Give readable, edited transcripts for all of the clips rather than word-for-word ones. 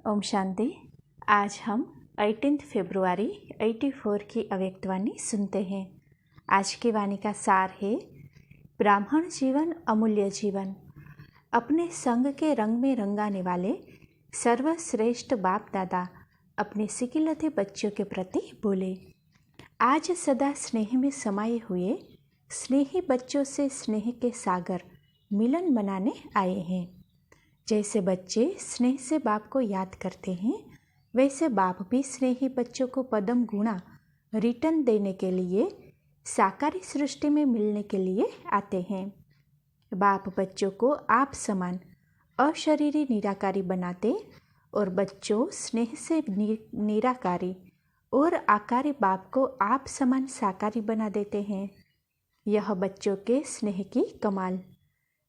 ओम शांति। आज हम 18 फरवरी 84 की अव्यक्तवाणी सुनते हैं। आज की वाणी का सार है, ब्राह्मण जीवन अमूल्य जीवन। अपने संग के रंग में रंगाने वाले सर्वश्रेष्ठ बाप दादा अपने सिकिलते बच्चों के प्रति बोले। आज सदा स्नेह में समाये हुए स्नेही बच्चों से स्नेह के सागर मिलन मनाने आए हैं। जैसे बच्चे स्नेह से बाप को याद करते हैं, वैसे बाप भी स्नेही बच्चों को पदम गुणा रिटर्न देने के लिए साकारी सृष्टि में मिलने के लिए आते हैं। बाप बच्चों को आप समान अशरीरी निराकारी बनाते और बच्चों स्नेह से निराकारी और आकारी बाप को आप समान साकारी बना देते हैं। यह बच्चों के स्नेह की कमाल।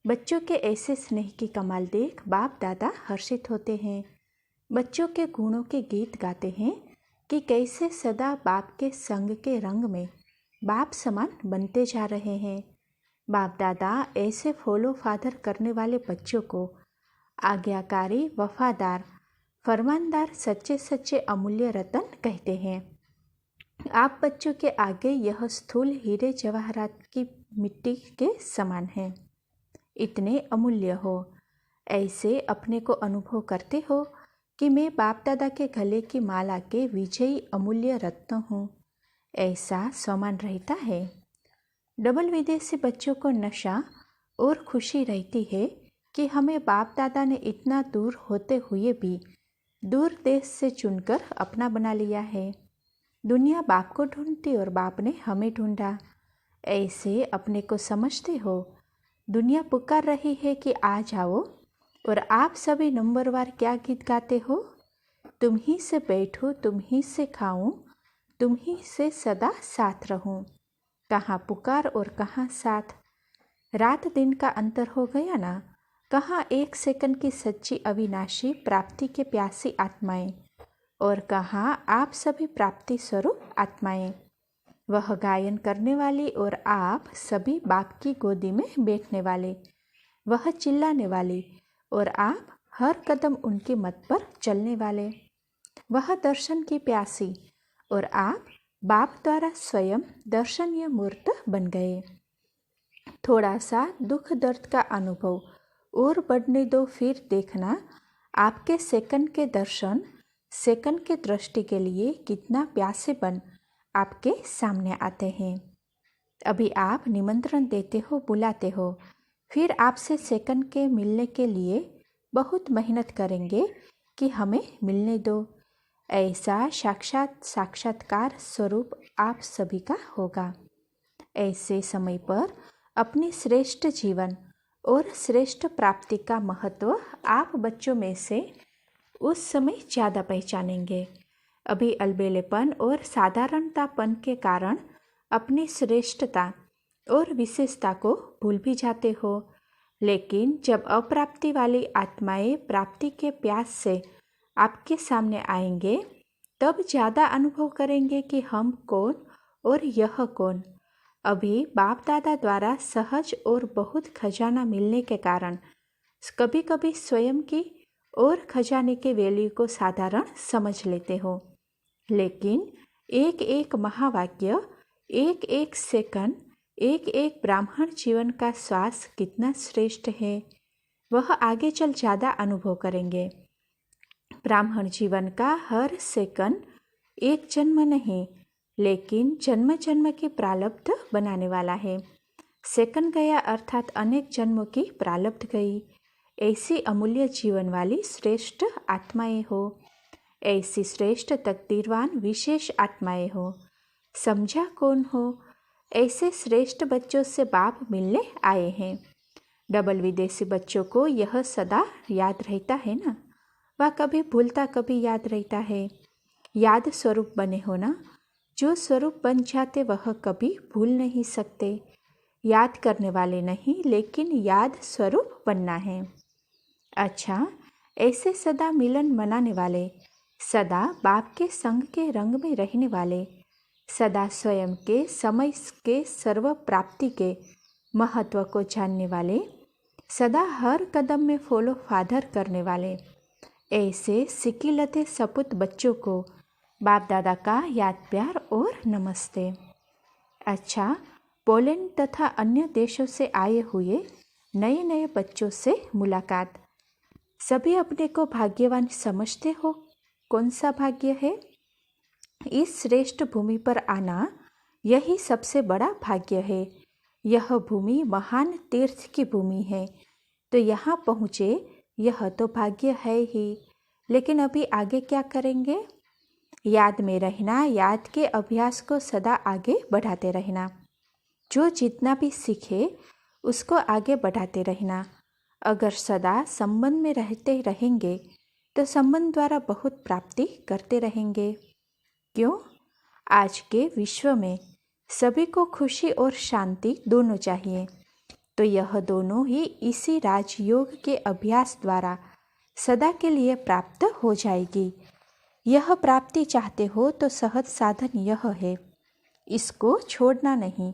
बच्चों के ऐसे स्नेह की कमाल देख बाप दादा हर्षित होते हैं। बच्चों के गुणों के गीत गाते हैं कि कैसे सदा बाप के संग के रंग में बाप समान बनते जा रहे हैं। बाप दादा ऐसे फॉलो फादर करने वाले बच्चों को आज्ञाकारी, वफादार, फरमानदार, सच्चे सच्चे अमूल्य रतन कहते हैं। आप बच्चों के आगे यह स्थूल हीरे जवाहरात की मिट्टी के समान है। इतने अमूल्य हो, ऐसे अपने को अनुभव करते हो कि मैं बाप दादा के गले की माला के विजयी अमूल्य रत्न हूँ, ऐसा स्वमान रहता है। डबल विदेशी बच्चों को नशा और खुशी रहती है कि हमें बाप दादा ने इतना दूर होते हुए भी दूर देश से चुनकर अपना बना लिया है। दुनिया बाप को ढूंढती और बाप ने हमें ढूंढा, ऐसे अपने को समझते हो। दुनिया पुकार रही है कि आ जाओ, और आप सभी नंबरवार क्या गीत गाते हो? तुम ही से बैठूं, तुम ही से खाऊं, तुम ही से सदा साथ रहूं। कहाँ पुकार और कहाँ साथ, रात दिन का अंतर हो गया ना। कहाँ एक सेकंड की सच्ची अविनाशी प्राप्ति के प्यासी आत्माएं, और कहाँ आप सभी प्राप्ति स्वरूप आत्माएं। वह गायन करने वाली और आप सभी बाप की गोदी में बैठने वाले, वह चिल्लाने वाली और आप हर कदम उनकी मत पर चलने वाले। वह दर्शन की प्यासी और आप बाप द्वारा स्वयं दर्शनीय मूर्त बन गए। थोड़ा सा दुख दर्द का अनुभव और बढ़ने दो, फिर देखना आपके सेकंड के दर्शन, सेकंड के दृष्टि के लिए कितना प्यासे बन आपके सामने आते हैं। अभी आप निमंत्रण देते हो, बुलाते हो, फिर आपसे सेकंड के मिलने के लिए बहुत मेहनत करेंगे कि हमें मिलने दो। ऐसा साक्षात्कार स्वरूप आप सभी का होगा। ऐसे समय पर अपनी श्रेष्ठ जीवन और श्रेष्ठ प्राप्ति का महत्व आप बच्चों में से उस समय ज़्यादा पहचानेंगे। अभी अलबेलेपन और साधारणतापन के कारण अपनी श्रेष्ठता और विशेषता को भूल भी जाते हो, लेकिन जब अप्राप्ति वाली आत्माएं प्राप्ति के प्यास से आपके सामने आएंगे, तब ज़्यादा अनुभव करेंगे कि हम कौन और यह कौन। अभी बाप दादा द्वारा सहज और बहुत खजाना मिलने के कारण कभी कभी स्वयं की और खजाने के वैल्यू को साधारण समझ लेते हो, लेकिन एक एक महावाक्य, एक एक सेकंड, एक एक ब्राह्मण जीवन का श्वास कितना श्रेष्ठ है, वह आगे चल ज़्यादा अनुभव करेंगे। ब्राह्मण जीवन का हर सेकंड एक जन्म नहीं, लेकिन जन्म जन्म की प्रारब्ध बनाने वाला है। सेकंड गया अर्थात अनेक जन्मों की प्रारब्ध गई। ऐसी अमूल्य जीवन वाली श्रेष्ठ आत्माएं हो, ऐसी श्रेष्ठ तकदीरवान विशेष आत्माएं हो। समझा कौन हो? ऐसे श्रेष्ठ बच्चों से बाप मिलने आए हैं। डबल विदेशी बच्चों को यह सदा याद रहता है ना, वह कभी भूलता कभी याद रहता है। याद स्वरूप बने हो ना, जो स्वरूप बन जाते वह कभी भूल नहीं सकते। याद करने वाले नहीं, लेकिन याद स्वरूप बनना है। अच्छा, ऐसे सदा मिलन मनाने वाले, सदा बाप के संग के रंग में रहने वाले, सदा स्वयं के समय के सर्व प्राप्ति के महत्व को जानने वाले, सदा हर कदम में फॉलो फादर करने वाले, ऐसे सिकिलते सपूत बच्चों को बाप दादा का याद प्यार और नमस्ते। अच्छा, पोलैंड तथा अन्य देशों से आए हुए नए नए बच्चों से मुलाकात। सभी अपने को भाग्यवान समझते हो? कौन सा भाग्य है? इस श्रेष्ठ भूमि पर आना यही सबसे बड़ा भाग्य है। यह भूमि महान तीर्थ की भूमि है, तो यहाँ पहुँचे यह तो भाग्य है ही। लेकिन अभी आगे क्या करेंगे? याद में रहना, याद के अभ्यास को सदा आगे बढ़ाते रहना। जो जितना भी सीखे उसको आगे बढ़ाते रहना। अगर सदा संबंध में रहते रहेंगे तो संबंध द्वारा बहुत प्राप्ति करते रहेंगे। क्यों? आज के विश्व में सभी को खुशी और शांति दोनों चाहिए, तो यह दोनों ही इसी राजयोग के अभ्यास द्वारा सदा के लिए प्राप्त हो जाएगी। यह प्राप्ति चाहते हो तो सहज साधन यह है, इसको छोड़ना नहीं,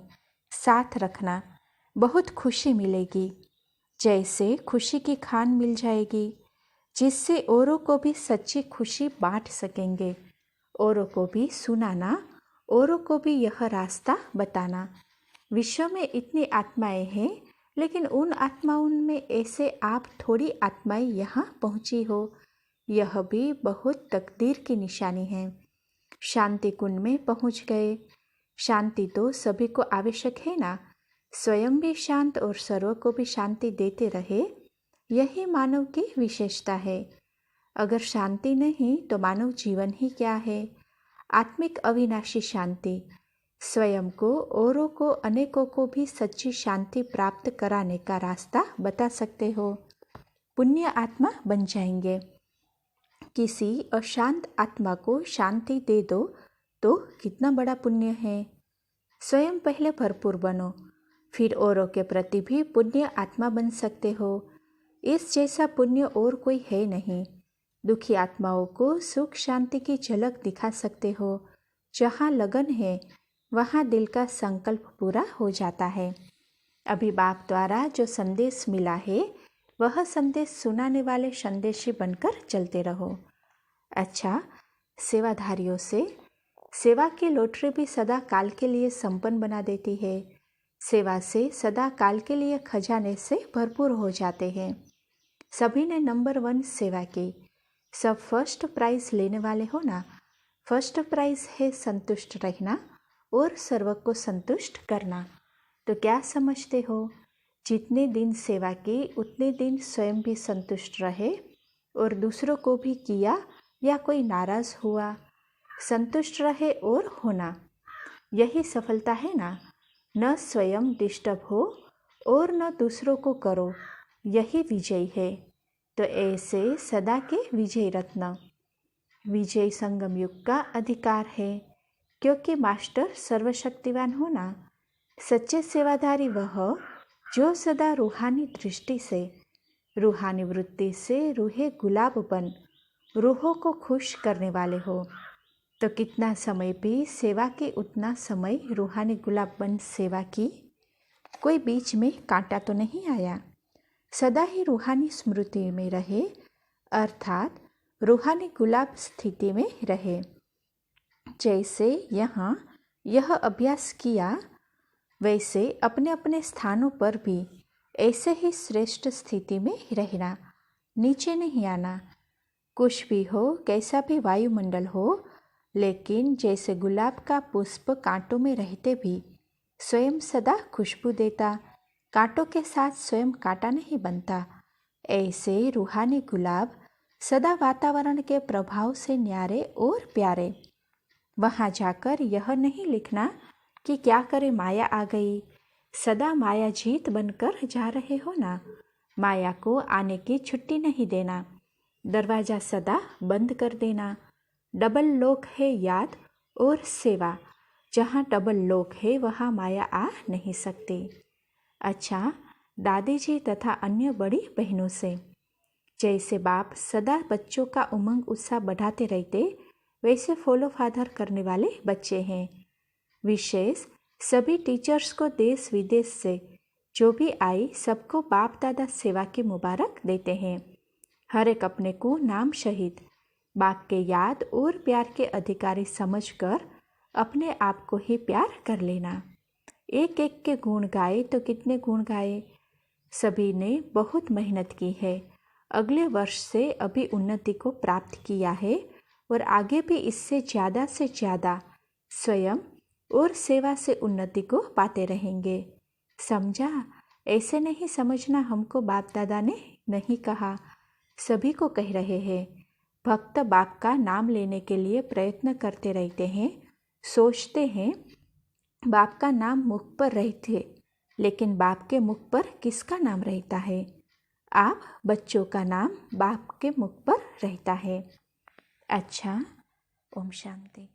साथ रखना। बहुत खुशी मिलेगी, जैसे खुशी की खान मिल जाएगी, जिससे औरों को भी सच्ची खुशी बांट सकेंगे। औरों को भी सुनाना, औरों को भी यह रास्ता बताना। विश्व में इतनी आत्माएं हैं, लेकिन उन आत्माओं में ऐसे आप थोड़ी आत्माएं यहाँ पहुँची हो, यह भी बहुत तकदीर की निशानी है। शांति कुंड में पहुँच गए। शांति तो सभी को आवश्यक है ना। स्वयं भी शांत और सर्व को भी शांति देते रहे, यही मानव की विशेषता है। अगर शांति नहीं तो मानव जीवन ही क्या है? आत्मिक अविनाशी शांति स्वयं को, औरों को, अनेकों को भी सच्ची शांति प्राप्त कराने का रास्ता बता सकते हो। पुण्य आत्मा बन जाएंगे। किसी अशांत आत्मा को शांति दे दो तो कितना बड़ा पुण्य है। स्वयं पहले भरपूर बनो, फिर औरों के प्रति भी पुण्य आत्मा बन सकते हो। इस जैसा पुण्य और कोई है नहीं। दुखी आत्माओं को सुख शांति की झलक दिखा सकते हो। जहाँ लगन है वहाँ दिल का संकल्प पूरा हो जाता है। अभी बाप द्वारा जो संदेश मिला है वह संदेश सुनाने वाले संदेशी बनकर चलते रहो। अच्छा, सेवाधारियों से सेवा की लॉटरी भी सदा काल के लिए संपन्न बना देती है। सेवा से सदा काल के लिए खजाने से भरपूर हो जाते हैं। सभी ने नंबर 1 सेवा की। सब फर्स्ट प्राइज लेने वाले हो ना। फर्स्ट प्राइज है संतुष्ट रहना और सर्व को संतुष्ट करना। तो क्या समझते हो? जितने दिन सेवा की उतने दिन स्वयं भी संतुष्ट रहे और दूसरों को भी किया या कोई नाराज हुआ, संतुष्ट रहे और होना, यही सफलता है ना। न स्वयं डिस्टर्ब हो और न दूसरों को करो, यही विजय है। तो ऐसे सदा के विजय रत्न विजय संगम युग का अधिकार है, क्योंकि मास्टर सर्वशक्तिवान होना। सच्चे सेवाधारी वह जो सदा रूहानी दृष्टि से, रूहानी वृत्ति से रूहे गुलाब बन रूहों को खुश करने वाले हो। तो कितना समय भी सेवा की उतना समय रूहानी गुलाब बन सेवा की। कोई बीच में कांटा तो नहीं आया। सदा ही रूहानी स्मृति में रहे, अर्थात रूहानी गुलाब स्थिति में रहे। जैसे यहाँ यह अभ्यास किया, वैसे अपने अपने स्थानों पर भी ऐसे ही श्रेष्ठ स्थिति में रहना, नीचे नहीं आना। कुछ भी हो, कैसा भी वायुमंडल हो, लेकिन जैसे गुलाब का पुष्प कांटों में रहते भी स्वयं सदा खुशबू देता, कांटों के साथ स्वयं कांटा नहीं बनता, ऐसे रूहानी गुलाब सदा वातावरण के प्रभाव से न्यारे और प्यारे। वहाँ जाकर यह नहीं लिखना कि क्या करे माया आ गई। सदा माया जीत बनकर जा रहे हो ना। माया को आने की छुट्टी नहीं देना, दरवाज़ा सदा बंद कर देना। डबल लोक है याद और सेवा। जहाँ डबल लोक है वहाँ माया आ नहीं सकती। अच्छा, दादी जी तथा अन्य बड़ी बहनों से, जैसे बाप सदा बच्चों का उमंग उत्साह बढ़ाते रहते, वैसे फॉलो फादर करने वाले बच्चे हैं। विशेष सभी टीचर्स को देश विदेश से जो भी आई सबको बाप दादा सेवा की मुबारक देते हैं। हर एक अपने को नाम शहीद बाप के याद और प्यार के अधिकारी समझकर अपने आप को ही प्यार कर लेना। एक एक के गुण गाए तो कितने गुण गाए। सभी ने बहुत मेहनत की है, अगले वर्ष से अभी उन्नति को प्राप्त किया है और आगे भी इससे ज़्यादा से ज़्यादा स्वयं और सेवा से उन्नति को पाते रहेंगे। समझा? ऐसे नहीं समझना हमको बाप दादा ने नहीं कहा, सभी को कह रहे हैं। भक्त बाप का नाम लेने के लिए प्रयत्न करते रहते हैं, सोचते हैं बाप का नाम मुख पर रहते, लेकिन बाप के मुख पर किसका नाम रहता है? आप बच्चों का नाम बाप के मुख पर रहता है। अच्छा, ओम शांति।